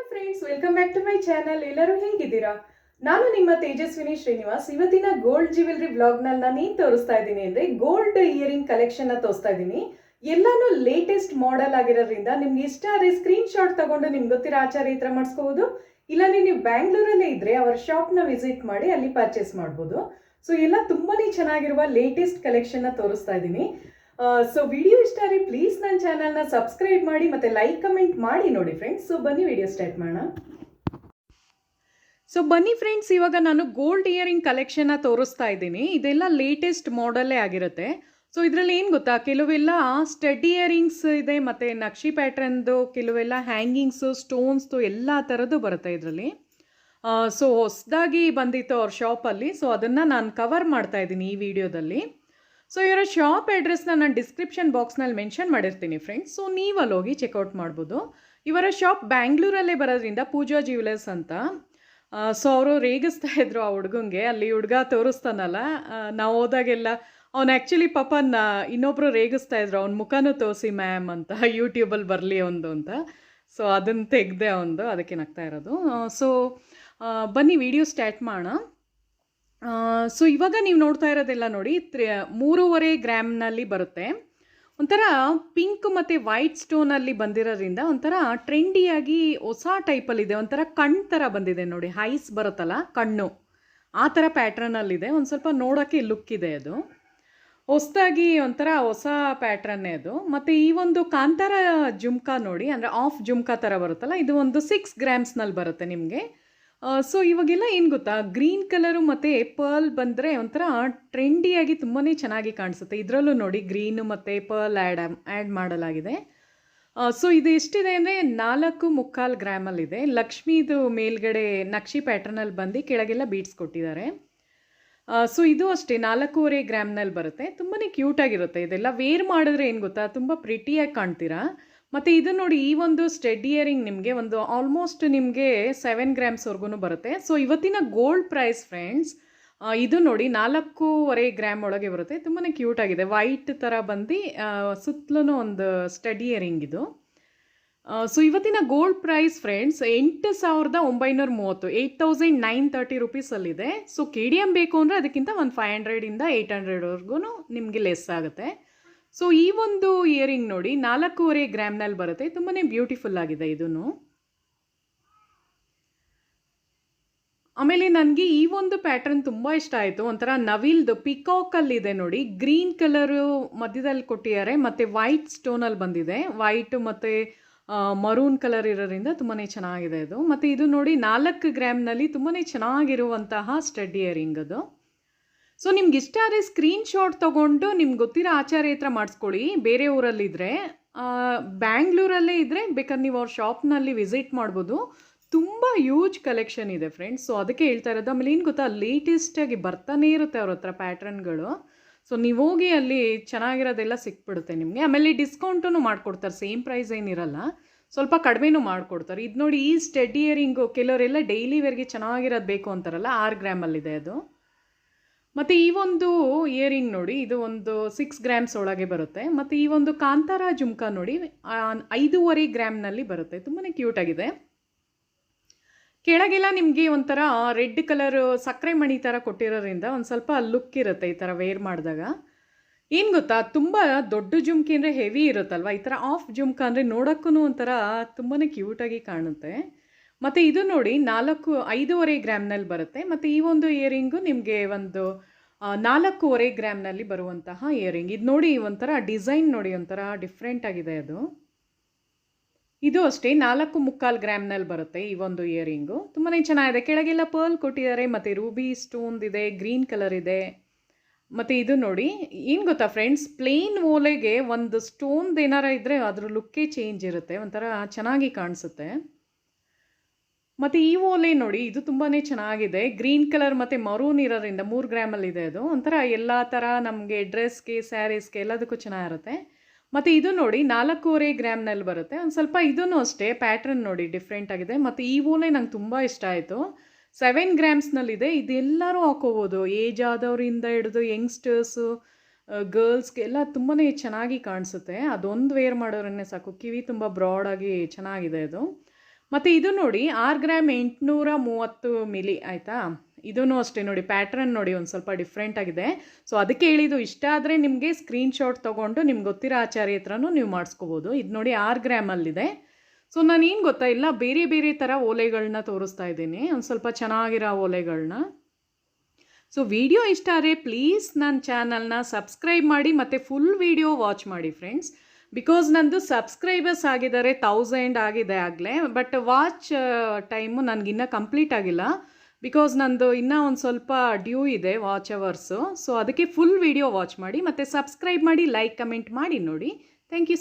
Friends, welcome back to my channel. ಎಲ್ಲರೂ ಹೇಗಿದ್ದೀರಾ? ನಾನು ನಿಮ್ಮ ತೇಜಸ್ವಿನಿ ಶ್ರೀನಿವಾಸ್. ಇವತ್ತಿನ ಗೋಲ್ಡ್ ಜ್ಯುವೆಲರಿ ವ್ಲಾಗ್ ನಲ್ಲಿ ನಾನು ಏನ್ ತೋರಿಸ್ತಾ ಇದ್ದೀನಿ ಅಂದ್ರೆ ಗೋಲ್ಡ್ ಇಯರಿಂಗ್ ಕಲೆಕ್ಷನ್ ತೋರಿಸ್ತಾ ಇದ್ದೀನಿ. ಎಲ್ಲಾನು ಲೇಟೆಸ್ಟ್ ಮಾಡೆಲ್ ಆಗಿರೋದ್ರಿಂದ ನಿಮ್ಗೆ ಇಷ್ಟ ಆದರೆ ಸ್ಕ್ರೀನ್ ಶಾಟ್ ತಗೊಂಡು ನಿಮ್ಗೆ ಗೊತ್ತಿರೋ ಆಚಾರ ಈ ತರ ಮಾಡಿಸ್ಕೋಬಹುದು. ಇಲ್ಲಾಂದ್ರೆ ನೀವು ಬ್ಯಾಂಗ್ಳೂರಲ್ಲೇ ಇದ್ರೆ ಅವರ ಶಾಪ್ ನ ವಿಸಿಟ್ ಮಾಡಿ ಅಲ್ಲಿ ಪರ್ಚೇಸ್ ಮಾಡಬಹುದು. ಸೊ ಎಲ್ಲ ತುಂಬಾನೇ ಚೆನ್ನಾಗಿರುವ ಲೇಟೆಸ್ಟ್ ಕಲೆಕ್ಷನ್ ತೋರಿಸ್ತಾ ಇದ್ದೀನಿ. ಸೊ ವಿಡಿಯೋ ಇಷ್ಟ ಆದರೆ ಪ್ಲೀಸ್ ನನ್ನ ಚಾನಲ್ನ ಸಬ್ಸ್ಕ್ರೈಬ್ ಮಾಡಿ ಮತ್ತೆ ಲೈಕ್ ಕಮೆಂಟ್ ಮಾಡಿ ನೋಡಿ ಫ್ರೆಂಡ್ಸ್. ಸೊ ಬನ್ನಿ ವಿಡಿಯೋ ಸ್ಟಾರ್ಟ್ ಮಾಡೋಣ. ಸೊ ಬನ್ನಿ ಫ್ರೆಂಡ್ಸ್, ಇವಾಗ ನಾನು ಗೋಲ್ಡ್ ಇಯರಿಂಗ್ ಕಲೆಕ್ಷನ್ನ ತೋರಿಸ್ತಾ ಇದ್ದೀನಿ. ಇದೆಲ್ಲ ಲೇಟೆಸ್ಟ್ ಮಾಡೆಲ್ಲೇ ಆಗಿರುತ್ತೆ. ಸೊ ಇದರಲ್ಲಿ ಏನು ಗೊತ್ತಾ, ಕೆಲವೆಲ್ಲ ಸ್ಟಡ್ ಇಯರಿಂಗ್ಸ್ ಇದೆ, ಮತ್ತು ನಕ್ಷಿ ಪ್ಯಾಟ್ರನ್ದು, ಕೆಲವೆಲ್ಲ ಹ್ಯಾಂಗಿಂಗ್ಸು, ಸ್ಟೋನ್ಸ್ದು ಎಲ್ಲ ಥರದ್ದು ಬರುತ್ತೆ ಇದರಲ್ಲಿ. ಸೊ ಹೊಸದಾಗಿ ಬಂದಿತ್ತು ಅವ್ರ ಶಾಪಲ್ಲಿ. ಸೊ ಅದನ್ನು ನಾನು ಕವರ್ ಮಾಡ್ತಾ ಇದ್ದೀನಿ ಈ ವಿಡಿಯೋದಲ್ಲಿ. ಸೊ ಇವರ ಶಾಪ್ ಅಡ್ರೆಸ್ನ ನಾನು ಡಿಸ್ಕ್ರಿಪ್ಷನ್ ಬಾಕ್ಸ್ನಲ್ಲಿ ಮೆನ್ಷನ್ ಮಾಡಿರ್ತೀನಿ ಫ್ರೆಂಡ್ಸ್. ಸೊ ನೀವು ಅಲ್ಲಿ ಹೋಗಿ ಚೆಕ್ಔಟ್ ಮಾಡ್ಬೋದು. ಇವರ ಶಾಪ್ ಬ್ಯಾಂಗ್ಳೂರಲ್ಲೇ ಬರೋದ್ರಿಂದ ಪೂಜಾ ಜ್ಯುವೆಲರ್ಸ್ ಅಂತ. ಸೊ ಅವರು ರೇಗಿಸ್ತಾ ಇದ್ರು ಆ ಹುಡುಗಂಗೆ, ಅಲ್ಲಿ ಹುಡುಗ ತೋರಿಸ್ತಾನಲ್ಲ, ನಾವು ಹೋದಾಗೆಲ್ಲ ಅವ್ನು ಆ್ಯಕ್ಚುಲಿ ಪಾಪನ ಇನ್ನೊಬ್ಬರು ರೇಗಿಸ್ತಾ ಇದ್ರು, ಅವ್ನ ಮುಖನೂ ತೋರಿಸಿ ಮ್ಯಾಮ್ ಅಂತ, ಯೂಟ್ಯೂಬಲ್ಲಿ ಬರಲಿ ಒಂದು ಅಂತ. ಸೊ ಅದನ್ನು ತೆಗೆದೆ ಅವನದು, ಅದಕ್ಕೆ ನಗ್ತಾ ಇರೋದು. ಸೊ ಬನ್ನಿ ವಿಡಿಯೋ ಸ್ಟಾರ್ಟ್ ಮಾಡೋಣ. ಸೊ ಇವಾಗ ನೀವು ನೋಡ್ತಾ ಇರೋದೆಲ್ಲ ನೋಡಿ 3.5 ಗ್ರಾಮ್ನಲ್ಲಿ ಬರುತ್ತೆ. ಒಂಥರ ಪಿಂಕ್ ಮತ್ತು ವೈಟ್ ಸ್ಟೋನಲ್ಲಿ ಬಂದಿರೋದ್ರಿಂದ ಒಂಥರ ಟ್ರೆಂಡಿಯಾಗಿ ಹೊಸ ಟೈಪಲ್ಲಿದೆ. ಒಂಥರ ಕಣ್ಣು ಥರ ಬಂದಿದೆ ನೋಡಿ, ಐಸ್ ಬರುತ್ತಲ್ಲ ಕಣ್ಣು, ಆ ಥರ ಪ್ಯಾಟ್ರನಲ್ಲಿದೆ. ಒಂದು ಸ್ವಲ್ಪ ನೋಡೋಕ್ಕೆ ಲುಕ್ ಇದೆ. ಅದು ಹೊಸದಾಗಿ ಒಂಥರ ಹೊಸ ಪ್ಯಾಟ್ರನ್ನೇ ಅದು. ಮತ್ತು ಈ ಒಂದು ಕಾಂತಾರ ಜುಮ್ಕಾ ನೋಡಿ, ಅಂದರೆ ಆಫ್ ಜುಮ್ಕಾ ಥರ ಬರುತ್ತಲ್ಲ, ಇದು ಒಂದು 6 ಗ್ರಾಮ್ಸ್ನಲ್ಲಿ ಬರುತ್ತೆ ನಿಮಗೆ. ಸೊ ಇವಾಗೆಲ್ಲ ಏನು ಗೊತ್ತಾ, ಗ್ರೀನ್ ಕಲರು ಮತ್ತು ಪರ್ಲ್ ಬಂದರೆ ಒಂಥರ ಟ್ರೆಂಡಿಯಾಗಿ ತುಂಬಾ ಚೆನ್ನಾಗಿ ಕಾಣಿಸುತ್ತೆ. ಇದರಲ್ಲೂ ನೋಡಿ ಗ್ರೀನು ಮತ್ತು ಪರ್ಲ್ ಆ್ಯಡ್ ಮಾಡಲಾಗಿದೆ. ಸೊ ಇದು ಎಷ್ಟಿದೆ ಅಂದರೆ 4.25 ಗ್ರಾಮಲ್ಲಿದೆ. ಲಕ್ಷ್ಮೀದು ಮೇಲ್ಗಡೆ ನಕ್ಷಿ ಪ್ಯಾಟ್ರನಲ್ಲಿ ಬಂದು ಕೆಳಗೆಲ್ಲ ಬೀಡ್ಸ್ ಕೊಟ್ಟಿದ್ದಾರೆ. ಸೊ ಇದು ಅಷ್ಟೇ 4.25 ಗ್ರಾಮ್ನಲ್ಲಿ ಬರುತ್ತೆ. ತುಂಬಾ ಕ್ಯೂಟಾಗಿರುತ್ತೆ. ಇದೆಲ್ಲ ವೇರ್ ಮಾಡಿದ್ರೆ ಏನು ಗೊತ್ತಾ, ತುಂಬ ಪ್ರಿಟಿಯಾಗಿ ಕಾಣ್ತೀರಾ. ಮತ್ತು ಇದು ನೋಡಿ, ಈ ಒಂದು ಸ್ಟಡ್ ಇಯರಿಂಗ್ ನಿಮಗೆ ಒಂದು ಆಲ್ಮೋಸ್ಟ್ ನಿಮಗೆ 7 ಗ್ರಾಮ್ಸ್ವರೆಗೂ ಬರುತ್ತೆ. ಸೊ ಇವತ್ತಿನ ಗೋಲ್ಡ್ ಪ್ರೈಸ್ ಫ್ರೆಂಡ್ಸ್, ಇದು ನೋಡಿ 4.25 ಗ್ರಾಮ್ ಒಳಗೆ ಬರುತ್ತೆ. ತುಂಬಾ ಕ್ಯೂಟಾಗಿದೆ, ವೈಟ್ ಥರ ಬಂದು ಸುತ್ತಲೂ ಒಂದು ಸ್ಟಡ್ ಇಯರಿಂಗ್ ಇದು. ಸೊ ಇವತ್ತಿನ ಗೋಲ್ಡ್ ಪ್ರೈಸ್ ಫ್ರೆಂಡ್ಸ್ 8,930, 8,930 ರುಪೀಸಲ್ಲಿದೆ. ಸೊ ಕೆ ಡಿ ಎಮ್ ಬೇಕು ಅಂದರೆ ಅದಕ್ಕಿಂತ ಒಂದು 500ಇಂದ 800ವರೆಗೂ ನಿಮಗೆ ಲೆಸ್ ಆಗುತ್ತೆ. ಸೊ ಈ ಒಂದು ಇಯರಿಂಗ್ ನೋಡಿ 4.25 ಗ್ರಾಮ್ನಲ್ಲಿ ಬರುತ್ತೆ. ತುಂಬಾ ಬ್ಯೂಟಿಫುಲ್ ಆಗಿದೆ ಇದೂ. ಆಮೇಲೆ ನನಗೆ ಈ ಒಂದು ಪ್ಯಾಟ್ರನ್ ತುಂಬ ಇಷ್ಟ ಆಯಿತು. ಒಂಥರ ನವಿಲ್ದು ಪಿಕಾಕಲ್ಲಿದೆ ನೋಡಿ, ಗ್ರೀನ್ ಕಲರು ಮಧ್ಯದಲ್ಲಿ ಕೊಟ್ಟಿದ್ದಾರೆ ಮತ್ತು ವೈಟ್ ಸ್ಟೋನಲ್ಲಿ ಬಂದಿದೆ. ವೈಟ್ ಮತ್ತು ಮರೂನ್ ಕಲರ್ ಇರೋದ್ರಿಂದ ತುಂಬಾ ಚೆನ್ನಾಗಿದೆ ಇದು. ಮತ್ತು ಇದು ನೋಡಿ 4 ಗ್ರಾಮ್ನಲ್ಲಿ ತುಂಬಾ ಚೆನ್ನಾಗಿರುವಂತಹ ಸ್ಟಡ್ ಇಯರಿಂಗ್ ಅದು. ಸೊ ನಿಮ್ಗೆ ಇಷ್ಟ ಆದರೆ ಸ್ಕ್ರೀನ್ ಶಾಟ್ ತೊಗೊಂಡು ನಿಮ್ಗೆ ಗೊತ್ತಿರೋ ಆಚಾರ್ಯ ಹತ್ರ ಮಾಡಿಸ್ಕೊಳ್ಳಿ. ಬೇರೆ ಊರಲ್ಲಿದ್ದರೆ, ಬ್ಯಾಂಗ್ಳೂರಲ್ಲೇ ಇದ್ದರೆ ಬೇಕಾದ್ರೆ ನೀವು ಅವ್ರ ಶಾಪ್ನಲ್ಲಿ ವಿಸಿಟ್ ಮಾಡ್ಬೋದು. ತುಂಬ ಯೂಜ್ ಕಲೆಕ್ಷನ್ ಇದೆ ಫ್ರೆಂಡ್ಸ್. ಸೊ ಅದಕ್ಕೆ ಹೇಳ್ತಾ ಇರೋದು. ಆಮೇಲೆ ಏನು ಗೊತ್ತಾ, ಲೇಟೆಸ್ಟಾಗಿ ಬರ್ತಾನೇ ಇರುತ್ತೆ ಅವ್ರ ಹತ್ರ ಪ್ಯಾಟ್ರನ್ಗಳು. ಸೊ ನೀವು ಹೋಗಿ ಅಲ್ಲಿ ಚೆನ್ನಾಗಿರೋದೆಲ್ಲ ಸಿಕ್ಬಿಡುತ್ತೆ ನಿಮಗೆ. ಆಮೇಲೆ ಡಿಸ್ಕೌಂಟೂ ಮಾಡಿಕೊಡ್ತಾರೆ, ಸೇಮ್ ಪ್ರೈಸ್ ಏನಿರಲ್ಲ, ಸ್ವಲ್ಪ ಕಡಿಮೆನೂ ಮಾಡಿಕೊಡ್ತಾರೆ. ಇದು ನೋಡಿ, ಈ ಸ್ಟಡ್ ಇಯರಿಂಗು ಕೆಲವರೆಲ್ಲ ಡೈಲಿ ವೇರ್ಗೆ ಚೆನ್ನಾಗಿರೋದು ಬೇಕು ಅಂತಾರಲ್ಲ, 6 ಗ್ರಾಮಲ್ಲಿದೆ ಅದು. ಮತ್ತು ಈ ಒಂದು ಇಯರಿಂಗ್ ನೋಡಿ, ಇದು ಒಂದು 6 ಗ್ರಾಮ್ಸ್ ಒಳಗೆ ಬರುತ್ತೆ. ಮತ್ತು ಈ ಒಂದು ಕಾಂತಾರ ಜುಮ್ಕಾ ನೋಡಿ 5.25 ಗ್ರಾಮ್ನಲ್ಲಿ ಬರುತ್ತೆ. ತುಂಬಾ ಕ್ಯೂಟಾಗಿದೆ. ಕೆಳಗೆಲ್ಲ ನಿಮಗೆ ಒಂಥರ ರೆಡ್ ಕಲರ್ ಸಕ್ಕರೆ ಮಣಿ ಥರ ಕೊಟ್ಟಿರೋದ್ರಿಂದ ಒಂದು ಸ್ವಲ್ಪ ಲುಕ್ ಇರುತ್ತೆ ಈ ಥರ ವೇರ್ ಮಾಡಿದಾಗ. ಏನು ಗೊತ್ತಾ, ತುಂಬ ದೊಡ್ಡ ಜುಮ್ಕಿ ಅಂದರೆ ಹೆವಿ ಇರುತ್ತಲ್ವ, ಈ ಥರ ಆಫ್ ಜುಮ್ಕಾ ಅಂದರೆ ನೋಡೋಕ್ಕೂ ಒಂಥರ ತುಂಬಾ ಕ್ಯೂಟಾಗಿ ಕಾಣುತ್ತೆ. ಮತ್ತು ಇದು ನೋಡಿ 5.25 ಗ್ರಾಮ್ನಲ್ಲಿ ಬರುತ್ತೆ. ಮತ್ತು ಈ ಒಂದು ಇಯರಿಂಗು ನಿಮಗೆ ಒಂದು 4.25 ಗ್ರಾಮ್ನಲ್ಲಿ ಬರುವಂತಹ ಇಯರಿಂಗ್. ಇದು ನೋಡಿ ಒಂಥರ ಡಿಸೈನ್ ನೋಡಿ, ಒಂಥರ ಡಿಫ್ರೆಂಟ್ ಆಗಿದೆ ಅದು. ಇದು ಅಷ್ಟೇ 4.25 ಗ್ರಾಮ್ನಲ್ಲಿ ಬರುತ್ತೆ ಈ ಒಂದು ಇಯರಿಂಗು. ತುಂಬಾ ಚೆನ್ನಾಗಿದೆ. ಕೆಳಗೆಲ್ಲ ಪರ್ಲ್ ಕೊಟ್ಟಿದ್ದಾರೆ ಮತ್ತು ರೂಬಿ ಸ್ಟೋನ್ದಿದೆ, ಗ್ರೀನ್ ಕಲರ್ ಇದೆ. ಮತ್ತು ಇದು ನೋಡಿ, ಏನು ಗೊತ್ತಾ ಫ್ರೆಂಡ್ಸ್, ಪ್ಲೇನ್ ಓಲೆಗೆ ಒಂದು ಸ್ಟೋನ್ದು ಏನಾರ ಇದ್ದರೆ ಅದ್ರ ಲುಕ್ಕೇ ಚೇಂಜ್ ಇರುತ್ತೆ, ಒಂಥರ ಚೆನ್ನಾಗಿ ಕಾಣಿಸುತ್ತೆ. ಮತ್ತು ಈ ಓಲೆ ನೋಡಿ, ಇದು ತುಂಬಾ ಚೆನ್ನಾಗಿದೆ. ಗ್ರೀನ್ ಕಲರ್ ಮತ್ತು ಮರೂನ್ ಇರೋದ್ರಿಂದ 3 ಗ್ರಾಮಲ್ಲಿದೆ ಅದು. ಒಂಥರ ಎಲ್ಲ ಥರ ನಮಗೆ ಡ್ರೆಸ್ಗೆ, ಸ್ಯಾರೀಸ್ಗೆ ಎಲ್ಲದಕ್ಕೂ ಚೆನ್ನಾಗಿರುತ್ತೆ. ಮತ್ತು ಇದು ನೋಡಿ 4.25 ಗ್ರಾಮ್ನಲ್ಲಿ ಬರುತ್ತೆ. ಒಂದು ಸ್ವಲ್ಪ ಇದೂ ಅಷ್ಟೇ ಪ್ಯಾಟ್ರನ್ ನೋಡಿ ಡಿಫ್ರೆಂಟ್ ಆಗಿದೆ. ಮತ್ತು ಈ ಓಲೆ ನಂಗೆ ತುಂಬ ಇಷ್ಟ ಆಯಿತು. 7 ಗ್ರಾಮ್ಸ್ನಲ್ಲಿದೆ. ಇದೆಲ್ಲರೂ ಹಾಕೋಬೋದು, ಏಜ್ ಆದವರಿಂದ ಹಿಡಿದು ಯಂಗ್ಸ್ಟರ್ಸು, ಗರ್ಲ್ಸ್ಗೆ ಎಲ್ಲ ತುಂಬಾ ಚೆನ್ನಾಗಿ ಕಾಣಿಸುತ್ತೆ. ಅದೊಂದು ವೇರ್ ಮಾಡೋರನ್ನೇ ಸಾಕು. ಕಿವಿ ತುಂಬ ಬ್ರಾಡಾಗಿ ಚೆನ್ನಾಗಿದೆ ಅದು. ಮತ್ತು ಇದು ನೋಡಿ 6 ಗ್ರಾಮ್ 830 ಮಿಲಿ ಆಯಿತಾ. ಇದೂ ಅಷ್ಟೇ ನೋಡಿ, ಪ್ಯಾಟ್ರನ್ ನೋಡಿ ಒಂದು ಸ್ವಲ್ಪ ಡಿಫ್ರೆಂಟ್ ಆಗಿದೆ. ಸೊ ಅದಕ್ಕೆ ಹೇಳಿದ್ದು, ಇಷ್ಟ ಆದರೆ ನಿಮಗೆ ಸ್ಕ್ರೀನ್ಶಾಟ್ ತೊಗೊಂಡು ನಿಮ್ಗೆ ಗೊತ್ತಿರೋ ಆಚಾರ್ಯ ಹತ್ರನೂ ನೀವು ಮಾಡಿಸ್ಕೋಬೋದು. ಇದು ನೋಡಿ 6 ಗ್ರಾಮಲ್ಲಿದೆ. ಸೊ ನಾನೇನು ಗೊತ್ತಾ, ಇಲ್ಲ ಬೇರೆ ಬೇರೆ ಥರ ಓಲೆಗಳನ್ನ ತೋರಿಸ್ತಾ ಇದ್ದೀನಿ, ಒಂದು ಸ್ವಲ್ಪ ಚೆನ್ನಾಗಿರೋ ಓಲೆಗಳನ್ನ. ಸೊ ವಿಡಿಯೋ ಇಷ್ಟ ಆದರೆ ಪ್ಲೀಸ್ ನನ್ನ ಚಾನಲ್ನ ಸಬ್ಸ್ಕ್ರೈಬ್ ಮಾಡಿ ಮತ್ತು ಫುಲ್ ವಿಡಿಯೋ ವಾಚ್ ಮಾಡಿ ಫ್ರೆಂಡ್ಸ್. ಬಿಕಾಸ್ ನಂದು ಸಬ್ಸ್ಕ್ರೈಬರ್ಸ್ ಆಗಿದ್ದಾರೆ 1000 ಆಗಿದೆ ಆಗಲೇ, ಬಟ್ ವಾಚ್ ಟೈಮು ನನಗಿನ್ನೂ ಕಂಪ್ಲೀಟ್ ಆಗಿಲ್ಲ. ಬಿಕಾಸ್ ನಂದು ಇನ್ನೂ ಒಂದು ಸ್ವಲ್ಪ ಡ್ಯೂ ಇದೆ ವಾಚ್ ಅವರ್ಸು. ಸೊ ಅದಕ್ಕೆ ಫುಲ್ ವಿಡಿಯೋ ವಾಚ್ ಮಾಡಿ ಮತ್ತು ಸಬ್ಸ್ಕ್ರೈಬ್ ಮಾಡಿ, ಲೈಕ್ ಕಮೆಂಟ್ ಮಾಡಿ ನೋಡಿ. Thank you.